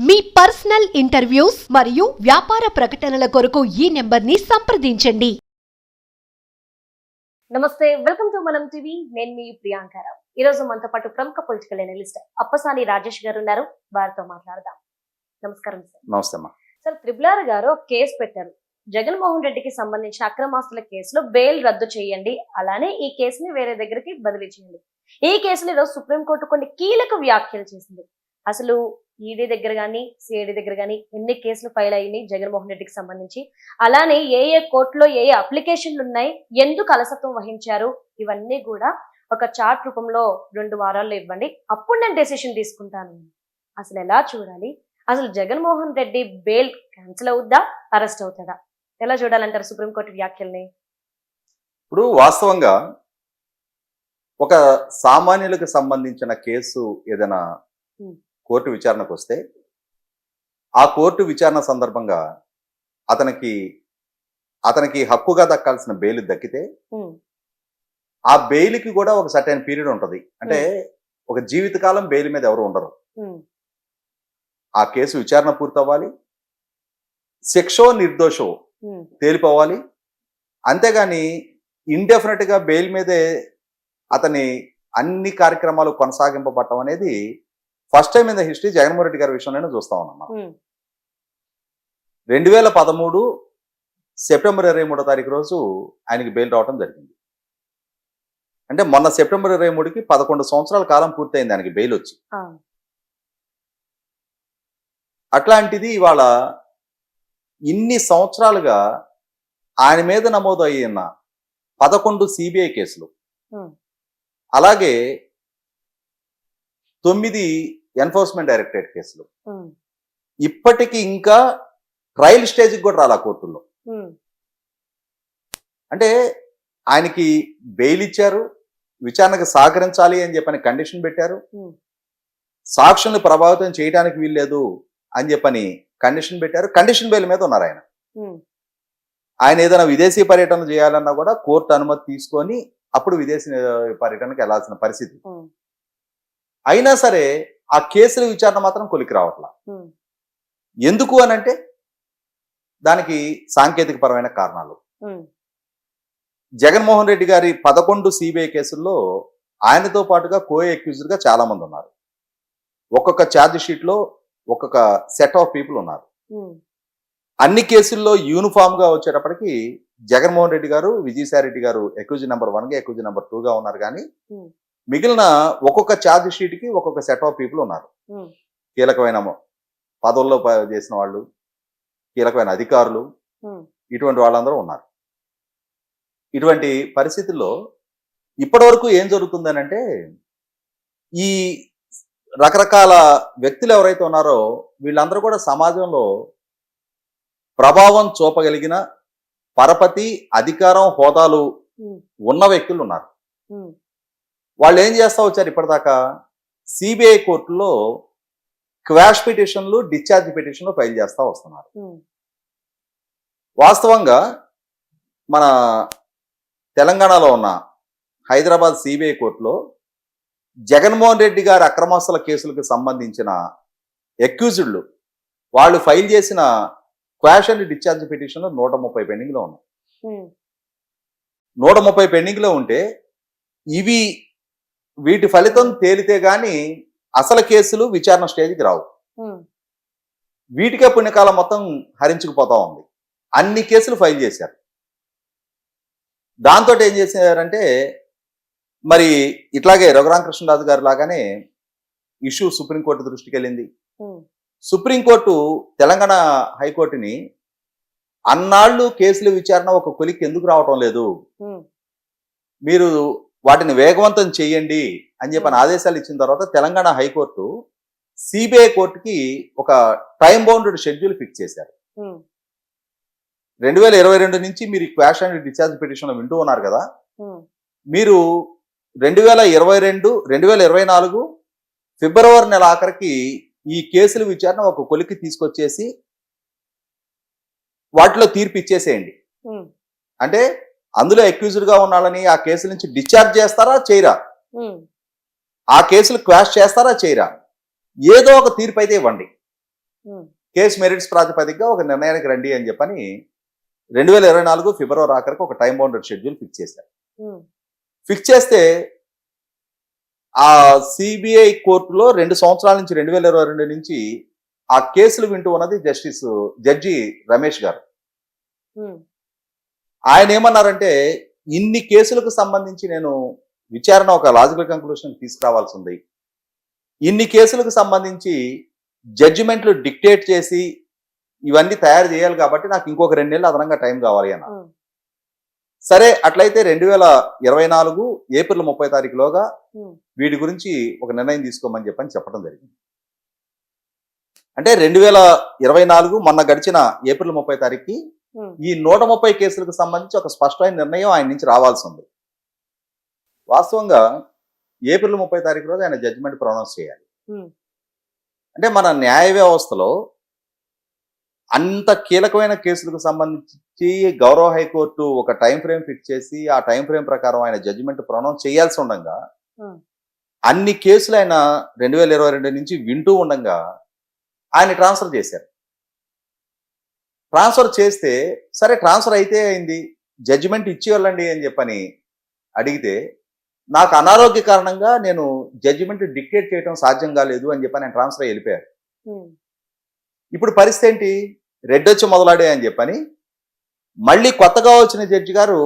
మీ personal interviews మరియు వ్యాపార ప్రకటనల కొరకు ఈ నెంబర్ని సంప్రదించండి. నమస్తే, వెల్కమ్ టు మనం టీవీ. నేను మీ ప్రియాంకారావు. ఈ రోజు మనతో పాటు ప్రముఖ పొలిటికల్ అనలిస్ట్ అప్పసాని రాజేష్ గారు ఉన్నారు. వారితో మాట్లాడదాం. నమస్కారం సార్. నమస్తే అమ్మా. సార్, త్రిపులార్ గారు ఒక కేసు పెట్టారు. జగన్మోహన్ రెడ్డికి సంబంధించిన అక్రమాస్తుల కేసులో బెయిల్ రద్దు చేయండి, అలానే ఈ కేసుని వేరే దగ్గరికి బదిలీ చేయండి. ఈ కేసులో ఈరోజు సుప్రీంకోర్టు కొన్ని కీలక వ్యాఖ్యలు చేసింది. అసలు ఈడీ దగ్గర కానీ సిఐడి దగ్గర కానీ ఎన్ని కేసులు ఫైల్ అయ్యాయి జగన్మోహన్ రెడ్డికి సంబంధించి, అలానే ఏ కోర్టులో ఏ అప్లికేషన్లు ఉన్నాయి, ఎందుకు అలసత్వం వహించారు, ఇవన్నీ కూడా ఒక చార్ట్ రూపంలో 2 వారాల్లో ఇవ్వండి, అప్పుడు నేను డెసిషన్ తీసుకుంటాను. అసలు ఎలా చూడాలి? అసలు జగన్మోహన్ రెడ్డి బెయిల్ క్యాన్సిల్ అవుద్దా, అరెస్ట్ అవుతాడా? ఎలా చూడాలంటారు సుప్రీంకోర్టు వ్యాఖ్యల్ని? ఇప్పుడు వాస్తవంగా ఒక సామాన్యులకు సంబంధించిన కేసు ఏదైనా కోర్టు విచారణకు వస్తే ఆ కోర్టు విచారణ సందర్భంగా అతనికి హక్కుగా దక్కాల్సిన బెయిల్ దక్కితే ఆ బెయిల్కి కూడా ఒక సర్టైన్ పీరియడ్ ఉంటుంది. అంటే ఒక జీవితకాలం బెయిల్ మీద ఎవరు ఉండరు. ఆ కేసు విచారణ పూర్తవ్వాలి, శిక్షో నిర్దోషో తేలిపోవాలి. అంతేగాని ఇండెఫినెట్ గా బెయిల్ మీదే అతని అన్ని కార్యక్రమాలు కొనసాగింపబడటం అనేది first time in the history Jaganmohan Reddy గారి విషయంలోనే చూస్తా ఉన్నాం. 2013 సెప్టెంబర్ 23 రోజు ఆయనకి బెయిల్ రావడం జరిగింది. అంటే మొన్న సెప్టెంబర్ 23కి 11 సంవత్సరాల కాలం పూర్తయింది ఆయనకి బెయిల్ వచ్చి. అట్లాంటిది ఇవాళ ఇన్ని సంవత్సరాలుగా ఆయన మీద నమోదు అయిన 11 సిబిఐ కేసులు, అలాగే 9 ఎన్ఫోర్స్మెంట్ డైరెక్టరేట్ కేసులు ఇప్పటికీ ఇంకా ట్రయల్ స్టేజ్కి కూడా రాలా కోర్టుల్లో. అంటే ఆయనకి బెయిల్ ఇచ్చారు, విచారణకు సహకరించాలి అని చెప్పని కండిషన్ పెట్టారు, సాక్షుల్ని ప్రభావితం చేయడానికి వీల్లేదు అని చెప్పని కండిషన్ పెట్టారు. కండిషన్ బెయిల్ మీద ఉన్నారు ఆయన. ఆయన ఏదైనా విదేశీ పర్యటన చేయాలన్నా కూడా కోర్టు అనుమతి తీసుకొని అప్పుడు విదేశీ పర్యటనకు వెళ్లాల్సిన పరిస్థితి. అయినా సరే ఆ కేసుల విచారణ మాత్రం కొలికి రావట్లా. ఎందుకు అనంటే దానికి సాంకేతిక పరమైన కారణాలు. జగన్మోహన్ రెడ్డి గారి 11 సిబిఐ కేసుల్లో ఆయనతో పాటుగా కో అక్యూజ్డ్ గా చాలా మంది ఉన్నారు. ఒక్కొక్క ఛార్జ్ షీట్ లో ఒక్కొక్క సెట్ ఆఫ్ పీపుల్ ఉన్నారు. అన్ని కేసుల్లో యూనిఫామ్ గా వచ్చేటప్పటికి జగన్మోహన్ రెడ్డి గారు, విజయసాయి రెడ్డి గారు అక్యూజ్ నెంబర్ 1 గా అక్యూజ్ నెంబర్ 2 గా ఉన్నారు. కానీ మిగిలిన ఒక్కొక్క ఛార్జ్ షీట్ కి ఒక్కొక్క సెట్ ఆఫ్ పీపుల్ ఉన్నారు. కీలకమైన పదవుల్లో చేసిన వాళ్ళు, కీలకమైన అధికారులు, ఇటువంటి వాళ్ళందరూ ఉన్నారు. ఇటువంటి పరిస్థితుల్లో ఇప్పటి వరకు ఏం జరుగుతుందని అంటే, ఈ రకరకాల వ్యక్తులు ఎవరైతే ఉన్నారో వీళ్ళందరూ కూడా సమాజంలో ప్రభావం చూపగలిగిన పరపతి, అధికారం, హోదాలు ఉన్న వ్యక్తులు ఉన్నారు. వాళ్ళు ఏం చేస్తా వచ్చారు ఇప్పటిదాకా? సిబిఐ కోర్టులో క్వాష్ పిటిషన్లు, డిశ్చార్జ్ పిటిషన్లు ఫైల్ చేస్తా వస్తున్నారు. వాస్తవంగా మన తెలంగాణలో ఉన్న హైదరాబాద్ సిబిఐ కోర్టులో జగన్మోహన్ రెడ్డి గారి అక్రమాస్తుల కేసులకు సంబంధించిన అక్యూజ్డ్లు వాళ్ళు ఫైల్ చేసిన క్వాష్ అండ్ డిశ్చార్జ్ పిటిషన్లు 130 పెండింగ్ లో ఉన్నాయి. 130 పెండింగ్ లో ఉంటే వీటి ఫలితం తేలితే గాని అసలు కేసులు విచారణ స్టేజ్కి రావు. వీటికే పుణ్యకాలం మొత్తం హరించుకుపోతా ఉంది. అన్ని కేసులు ఫైల్ చేశారు. దాంతో ఏం చేశారంటే, మరి ఇట్లాగే రఘురామకృష్ణరాజు గారు లాగానే ఇష్యూ సుప్రీంకోర్టు దృష్టికి వెళ్ళింది. సుప్రీంకోర్టు తెలంగాణ హైకోర్టుని అన్నాళ్ళు కేసుల విచారణ ఒక కొలిక్కి ఎందుకు రావటం లేదు, మీరు వాటిని వేగవంతం చేయండి అని చెప్పని ఆదేశాలు ఇచ్చిన తర్వాత తెలంగాణ హైకోర్టు సిబిఐ కోర్టుకి ఒక టైం బౌండెడ్ షెడ్యూల్ ఫిక్స్ చేశారు. 2022 నుంచి మీరు క్వాష్ అండ్ డిశ్చార్జ్ పిటిషన్ వింటూ ఉన్నారు కదా, మీరు 2022, 2024 ఫిబ్రవరి నెల ఆఖరికి ఈ కేసుల విచారణ ఒక కొలికి తీసుకొచ్చేసి వాటిలో తీర్పు ఇచ్చేసేయండి. అంటే అందులో అక్యూజ్డ్ గా ఉన్నాళ్ళని ఆ కేసుల నుంచి డిశ్చార్జ్ చేస్తారా చేయరా, ఆ కేసులు క్వాష్ చేస్తారా చేయరా, ఏదో ఒక తీర్పు అయితే ఇవ్వండి. కేసు మెరిట్స్ ప్రాతిపదికగా ఒక నిర్ణయానికి రండి అని చెప్పని 2024 ఫిబ్రవరి ఆఖరికి ఒక టైం బౌండెడ్ షెడ్యూల్ ఫిక్స్ చేశారు. ఫిక్స్ చేస్తే ఆ సిబిఐ కోర్టులో 2 సంవత్సరాల నుంచి 2022 నుంచి ఆ కేసులు వింటూ ఉన్నది జడ్జి రమేష్ గారు. ఆయన ఏమన్నారంటే, ఇన్ని కేసులకు సంబంధించి నేను విచారణ ఒక లాజికల్ కంక్లూషన్ తీసుకురావాల్సి ఉంది, ఇన్ని కేసులకు సంబంధించి జడ్జిమెంట్లు డిక్టేట్ చేసి ఇవన్నీ తయారు చేయాలి కాబట్టి నాకు ఇంకొక 2 నెలలు అదనంగా టైం కావాలి అన్న. సరే అట్లయితే 2024 ఏప్రిల్ 30 తారీఖులోగా వీటి గురించి ఒక నిర్ణయం తీసుకోమని చెప్పడం జరిగింది. అంటే 2024 మొన్న గడిచిన ఏప్రిల్ 30 తారీఖుకి ఈ 130 కేసులకు సంబంధించి ఒక స్పష్టమైన నిర్ణయం ఆయన నుంచి రావాల్సి ఉంది. వాస్తవంగా ఏప్రిల్ 30 తారీఖు రోజు ఆయన జడ్జిమెంట్ ప్రొనౌన్స్ చేయాలి. అంటే మన న్యాయ వ్యవస్థలో అంత కీలకమైన కేసులకు సంబంధించి గౌరవ హైకోర్టు ఒక టైం ఫ్రేమ్ ఫిక్స్ చేసి ఆ టైం ఫ్రేమ్ ప్రకారం ఆయన జడ్జిమెంట్ ప్రొనౌన్స్ చేయాల్సి ఉండగా అన్ని కేసులు ఆయన 2022 నుంచి వింటూ ఉండగా ఆయన ట్రాన్స్ఫర్ చేశారు. ట్రాన్స్ఫర్ చేస్తే సరే ట్రాన్స్ఫర్ అయితే అయింది, జడ్జిమెంట్ ఇచ్చి వెళ్ళండి అని చెప్పని అడిగితే నాకు అనారోగ్య కారణంగా నేను జడ్జిమెంట్ డిక్టేట్ చేయడం సాధ్యం కాలేదు అని చెప్పని ఆయన ట్రాన్స్ఫర్ అయ్యి వెళ్ళిపోయారు. ఇప్పుడు పరిస్థితి ఏంటి, రెడ్డొచ్చి మొదలాడే అని చెప్పని మళ్ళీ కొత్తగా వచ్చిన జడ్జి గారు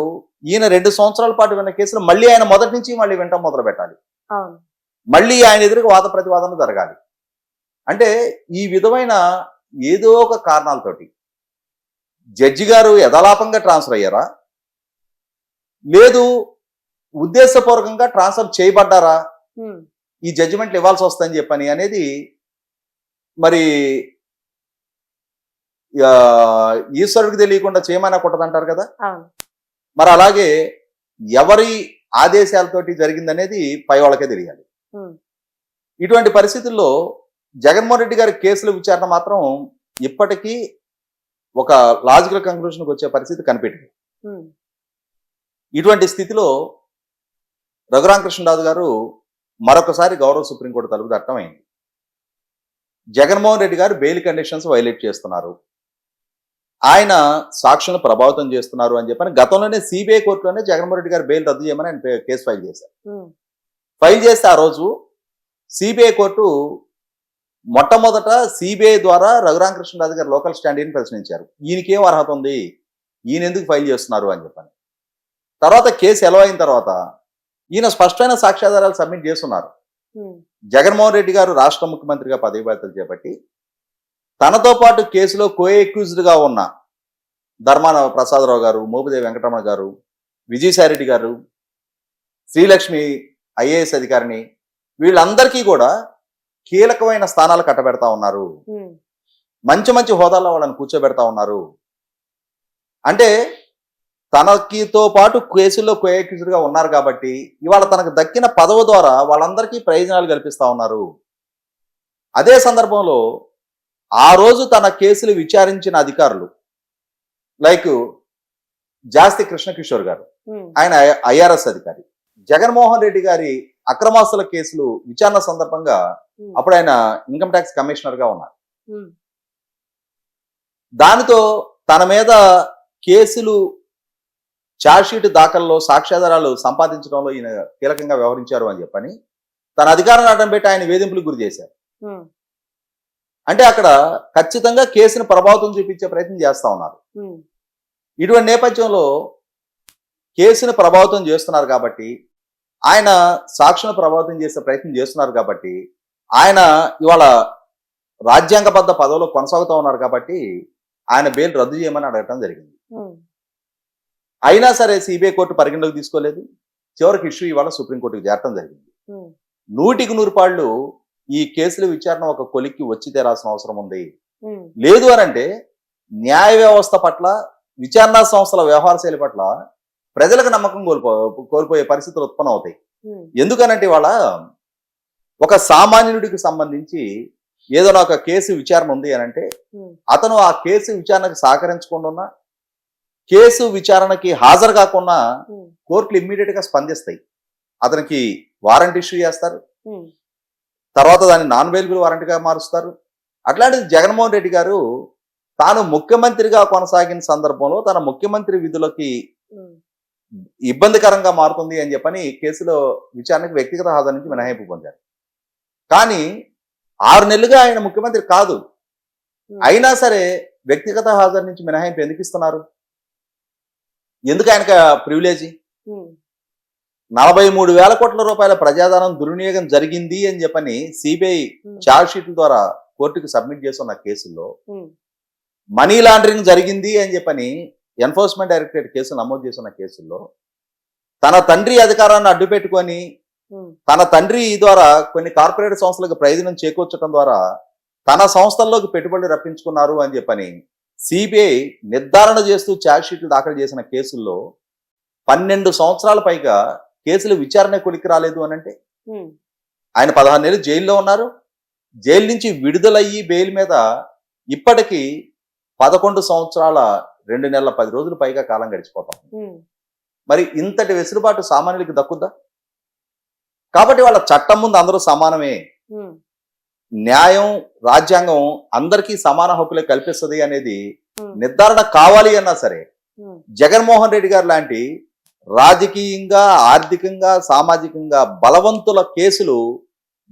ఈయన 2 సంవత్సరాల పాటు విన్న కేసులు మళ్ళీ ఆయన మొదటి నుంచి మళ్ళీ వినటం మొదలు పెట్టాలి, మళ్ళీ ఆయన ఎదురుగా వాద ప్రతివాదన జరగాలి. అంటే ఈ విధమైన ఏదో ఒక కారణాలతోటి జడ్జి గారు యథాలాపంగా ట్రాన్స్ఫర్ అయ్యారా, లేదు ఉద్దేశపూర్వకంగా ట్రాన్స్ఫర్ చేయబడ్డారా, ఈ జడ్జిమెంట్లు ఇవ్వాల్సి వస్తుందని చెప్పని అనేది మరి ఈశ్వరుడికి తెలియకుండా చేయమని కొట్టదంటారు కదా. మరి అలాగే ఎవరి ఆదేశాలతోటి జరిగిందనేది పై వాళ్ళకే తెలియాలి. ఇటువంటి పరిస్థితుల్లో జగన్మోహన్ రెడ్డి గారి కేసుల విచారణ మాత్రం ఇప్పటికీ ఒక లాజికల్ కంక్లూషన్కి వచ్చే పరిస్థితి కనిపెట్టింది. ఇటువంటి స్థితిలో రఘురామకృష్ణరాజు గారు మరొకసారి గౌరవ సుప్రీంకోర్టు తలుపు తట్టడం అయింది. జగన్మోహన్ రెడ్డి గారు బెయిల్ కండిషన్స్ వైలేట్ చేస్తున్నారు, ఆయన సాక్షులను ప్రభావితం చేస్తున్నారు అని చెప్పని గతంలోనే సిబిఐ కోర్టులోనే జగన్మోహన్ రెడ్డి గారు బెయిల్ రద్దు చేయమని ఆయన కేసు ఫైల్ చేశారు. ఫైల్ చేస్తే ఆ రోజు సిబిఐ కోర్టు మొట్టమొదట సిబిఐ ద్వారా రఘురామకృష్ణరాజు గారు లోకల్ స్టాండీని ప్రశ్నించారు, ఈయనకేం అర్హత ఉంది, ఈయన ఎందుకు ఫైల్ చేస్తున్నారు అని చెప్పని. తర్వాత కేసు ఎలవ్ అయిన తర్వాత ఈయన స్పష్టమైన సాక్ష్యాధారాలు సబ్మిట్ చేస్తున్నారు. జగన్మోహన్ రెడ్డి గారు రాష్ట్ర ముఖ్యమంత్రిగా పదవి బాధ్యతలు చేపట్టి తనతో పాటు కేసులో కోఎక్యూజ్డ్గా ఉన్న ధర్మాన ప్రసాదరావు గారు, మోపిదేవి వెంకటరమణ గారు, విజయసాయిరెడ్డి గారు, శ్రీలక్ష్మి ఐఏఎస్ అధికారిని, వీళ్ళందరికీ కూడా కీలకమైన స్థానాలు కట్టబెడతా ఉన్నారు, మంచి మంచి హోదాల్లో వాళ్ళని కూర్చోబెడతా ఉన్నారు. అంటే తనకితో పాటు కేసుల్లో కోఎక్యూజ్డ్గా ఉన్నారు కాబట్టి ఇవాళ తనకు దక్కిన పదవి ద్వారా వాళ్ళందరికీ ప్రయోజనాలు కల్పిస్తా ఉన్నారు. అదే సందర్భంలో ఆ రోజు తన కేసులు విచారించిన అధికారులు లైక్ జాస్తి కృష్ణకిషోర్ గారు, ఆయన ఐఆర్ఎస్ అధికారి, జగన్మోహన్ రెడ్డి గారి అక్రమాస్తుల కేసులు విచారణ సందర్భంగా అప్పుడు ఆయన ఇన్కమ్ ట్యాక్స్ కమిషనర్ గా ఉన్నారు. దానితో తన మీద కేసులు ఛార్జ్షీట్ దాఖల్లో సాక్ష్యాధారాలు సంపాదించడంలో ఈయన కీలకంగా వ్యవహరించారు అని చెప్పని తన అధికారాన్ని అడ్డం పెట్టి ఆయన వేధింపులకు గురి చేశారు. అంటే అక్కడ ఖచ్చితంగా కేసును ప్రభావితం చూపించే ప్రయత్నం చేస్తా ఉన్నారు. ఇటువంటి నేపథ్యంలో కేసును ప్రభావితం చేస్తున్నారు కాబట్టి, ఆయన సాక్షులను ప్రభావితం చేసే ప్రయత్నం చేస్తున్నారు కాబట్టి, ఆయన ఇవాళ రాజ్యాంగబద్ధ పదవిలో కొనసాగుతూ ఉన్నారు కాబట్టి ఆయన బెయిల్ రద్దు చేయమని అడగటం జరిగింది. అయినా సరే సిబిఐ కోర్టు పరిగణలోకి తీసుకోలేదు. చివరికి ఇష్యూ ఇవాళ సుప్రీంకోర్టుకు చేరటం జరిగింది. 100కి 100 ఈ కేసుల విచారణ ఒక కొలిక్కి వచ్చి తీరాల్సిన అవసరం ఉంది. లేదు అని అంటే న్యాయ వ్యవస్థ పట్ల, విచారణ సంస్థల వ్యవహార శైలి పట్ల ప్రజలకు నమ్మకం కోల్పోయే పరిస్థితులు ఉత్పన్నం అవుతాయి. ఎందుకనంటే ఇవాళ ఒక సామాన్యుడికి సంబంధించి ఏదైనా ఒక కేసు విచారణ ఉంది అని అంటే అతను ఆ కేసు విచారణకు సహకరించకుండా ఉన్నా, కేసు విచారణకి హాజరు కాకుండా కోర్టులు ఇమ్మీడియట్ గా స్పందిస్తాయి. అతనికి వారెంట్ ఇష్యూ చేస్తారు, తర్వాత దాన్ని నాన్ అవైలబుల్ వారెంట్ గా మారుస్తారు, అట్లాంటిది జగన్మోహన్ రెడ్డి గారు తాను ముఖ్యమంత్రిగా కొనసాగిన సందర్భంలో తన ముఖ్యమంత్రి విధులకి ఉమ్, ఇబ్బందికరంగా మారుతుంది అని చెప్పని కేసులో విచారణకు వ్యక్తిగత హాజరు నుంచి మినహాయింపు పొందారు. కానీ 6 నెలలుగా ఆయన ముఖ్యమంత్రి కాదు. ఉమ్, అయినా సరే వ్యక్తిగత హాజరు నుంచి మినహాయింపు ఎందుకు ఇస్తున్నారు? ఎందుకు ఆయనకు ప్రివిలేజీ? ఉమ్, 43,000 కోట్ల రూపాయల ప్రజాధనం దుర్వినియోగం జరిగింది అని చెప్పని సిబిఐ ఉమ్, ఛార్జ్ షీట్ల ద్వారా కోర్టుకు సబ్మిట్ చేస్తున్న కేసుల్లో ఉమ్, మనీ లాండరింగ్ జరిగింది అని చెప్పని ఎన్ఫోర్స్మెంట్ డైరెక్టరేట్ కేసు నమోదు చేస్తున్న కేసుల్లో తన తండ్రి అధికారాన్ని అడ్డుపెట్టుకొని ఉమ్, తన తండ్రి ద్వారా కొన్ని కార్పొరేట్ సంస్థలకు ప్రయోజనం చేకూర్చడం ద్వారా తన సంస్థల్లోకి పెట్టుబడులు రప్పించుకున్నారు అని చెప్పని సిబిఐ నిర్ధారణ చేస్తూ ఛార్జ్ షీట్లు దాఖలు చేసిన కేసుల్లో 12 సంవత్సరాల పైగా కేసులు విచారణ కొలికి రాలేదు అని అంటే ఉమ్, ఆయన 16 నెలలు జైల్లో ఉన్నారు. జైలు నుంచి విడుదలయ్యి బెయిల్ మీద ఇప్పటికీ 11 సంవత్సరాల 2 నెలల 10 రోజులు పైగా కాలం గడిచిపోతాం. ఉమ్, మరి ఇంతటి వెసులుబాటు సామాన్యులకి దక్కుద్దా? కాబట్టి వాళ్ళ చట్టం ముందు అందరూ సమానమే, ఉమ్, న్యాయం రాజ్యాంగం అందరికీ సమాన హక్కులే కల్పిస్తుంది అనేది ఉమ్, నిర్ధారణ కావాలి అన్నా సరే ఉమ్, జగన్మోహన్ రెడ్డి గారు లాంటి రాజకీయంగా ఆర్థికంగా సామాజికంగా బలవంతుల కేసులు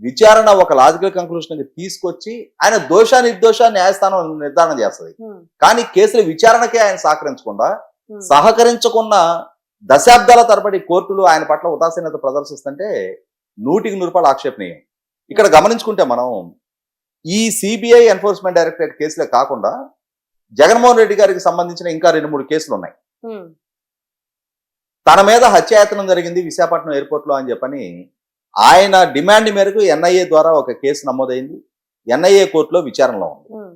విచారణ ఒక లాజికల్ కంక్లూషన్కి తీసుకొచ్చి ఆయన దోష నిర్దోష న్యాయస్థానం నిర్ధారణ చేస్తుంది. ఉమ్, కానీ కేసుల విచారణకే ఆయన సహకరించకుండా ఉమ్, సహకరించకున్న దశాబ్దాల తరబడి కోర్టులు ఆయన పట్ల ఉదాసీనత ప్రదర్శిస్తుంటే 100% ఆక్షేపణీయం. ఇక్కడ గమనించుకుంటే మనం ఈ సిబిఐ ఎన్ఫోర్స్మెంట్ డైరెక్టరేట్ కేసులే కాకుండా జగన్మోహన్ రెడ్డి గారికి సంబంధించిన ఇంకా 2-3 కేసులు ఉన్నాయి. ఉమ్, తన మీద హత్యాయత్నం జరిగింది విశాఖపట్నం ఎయిర్పోర్ట్ లో అని చెప్పని ఆయన డిమాండ్ మేరకు ఎన్ఐఏ ద్వారా ఒక కేసు నమోదైంది. ఎన్ఐఏ కోర్టులో విచారణలో ఉంది. ఉమ్,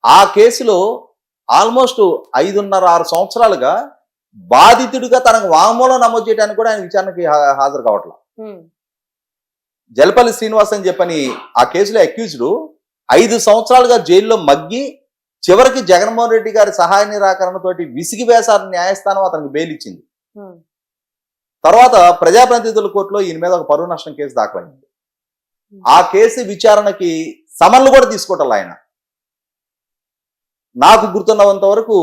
ఆ కేసులో ఆల్మోస్ట్ 5.5-6 సంవత్సరాలుగా బాధితుడిగా తనకు వాంగ్మూలం నమోదు చేయడానికి కూడా ఆయన విచారణకి హాజరు కావట్లేదు. ఉమ్, జలపల్లి శ్రీనివాస్ అని చెప్పని ఆ కేసులో అక్యూజ్డ్ 5 సంవత్సరాలుగా జైల్లో మగ్గి చివరికి జగన్మోహన్ రెడ్డి గారి సహాయ నిరాకరణతోటి విసిగి వేసారు న్యాయస్థానం అతనికి బెయిల్ ఇచ్చింది. ఉమ్, తర్వాత ప్రజాప్రతినిధుల కోర్టులో ఈయన మీద ఒక పరువు నష్టం కేసు దాఖలైంది. ఆ కేసు విచారణకి సమన్లు కూడా తీసుకోవటం ఆయన. నాకు గుర్తున్నంత వరకు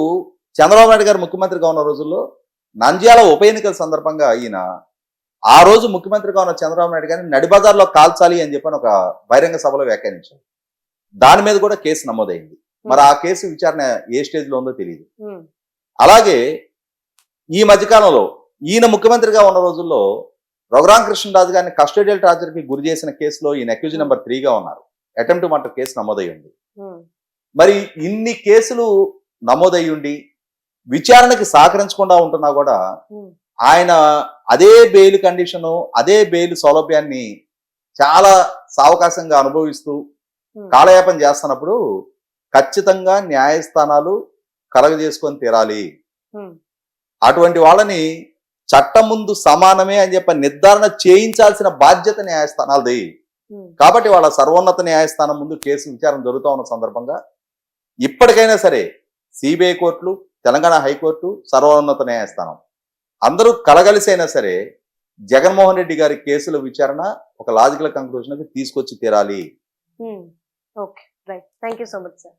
చంద్రబాబు నాయుడు గారు ముఖ్యమంత్రిగా ఉన్న రోజుల్లో నంద్యాల ఉప ఎన్నికల సందర్భంగా ఈయన ఆ రోజు ముఖ్యమంత్రిగా ఉన్న చంద్రబాబు నాయుడు గారిని నడిబజార్లో కాల్చాలి అని చెప్పని ఒక బహిరంగ సభలో వ్యాఖ్యానించారు. దాని మీద కూడా కేసు నమోదైంది. మరి ఆ కేసు విచారణ ఏ స్టేజ్ లో ఉందో తెలియదు. ఉమ్, అలాగే ఈ మధ్యకాలంలో ఈయన ముఖ్యమంత్రిగా ఉన్న రోజుల్లో రఘురామకృష్ణరాజు గారిని కస్టోడియల్ టార్చర్ కి గురి చేసిన కేసులో ఈయన అక్యూజ్ నెంబర్ 3గా ఉన్నారు. అటెంప్ట్ మర్డర్ కేసు నమోదై ఉంది. ఉమ్, మరి ఇన్ని కేసులు నమోదై ఉండి విచారణకి సహకరించకుండా ఉంటున్నా కూడా ఉమ్, ఆయన అదే బెయిల్ కండిషను అదే బెయిల్ సౌలభ్యాన్ని చాలా సావకాశంగా అనుభవిస్తూ ఉమ్, కాలయాపన చేస్తున్నప్పుడు ఖచ్చితంగా న్యాయస్థానాలు కలగజేసుకొని తీరాలి. ఉమ్, అటువంటి వాళ్ళని చట్టం ముందు సమానమే అని చెప్పి నిర్ధారణ చేయించాల్సిన బాధ్యత న్యాయస్థానాలది. ఉమ్, కాబట్టి వాళ్ళ సర్వోన్నత న్యాయస్థానం ముందు కేసు విచారణ జరుగుతూ ఉన్న సందర్భంగా ఇప్పటికైనా సరే సిబిఐ కోర్టులు, తెలంగాణ హైకోర్టు, సర్వోన్నత న్యాయస్థానం అందరూ కలగలిసైనా సరే జగన్మోహన్ రెడ్డి గారి కేసుల విచారణ ఒక లాజికల్ కంక్లూజన్కి తీసుకొచ్చి తీరాలి. Um, okay right. Thank you so much sir.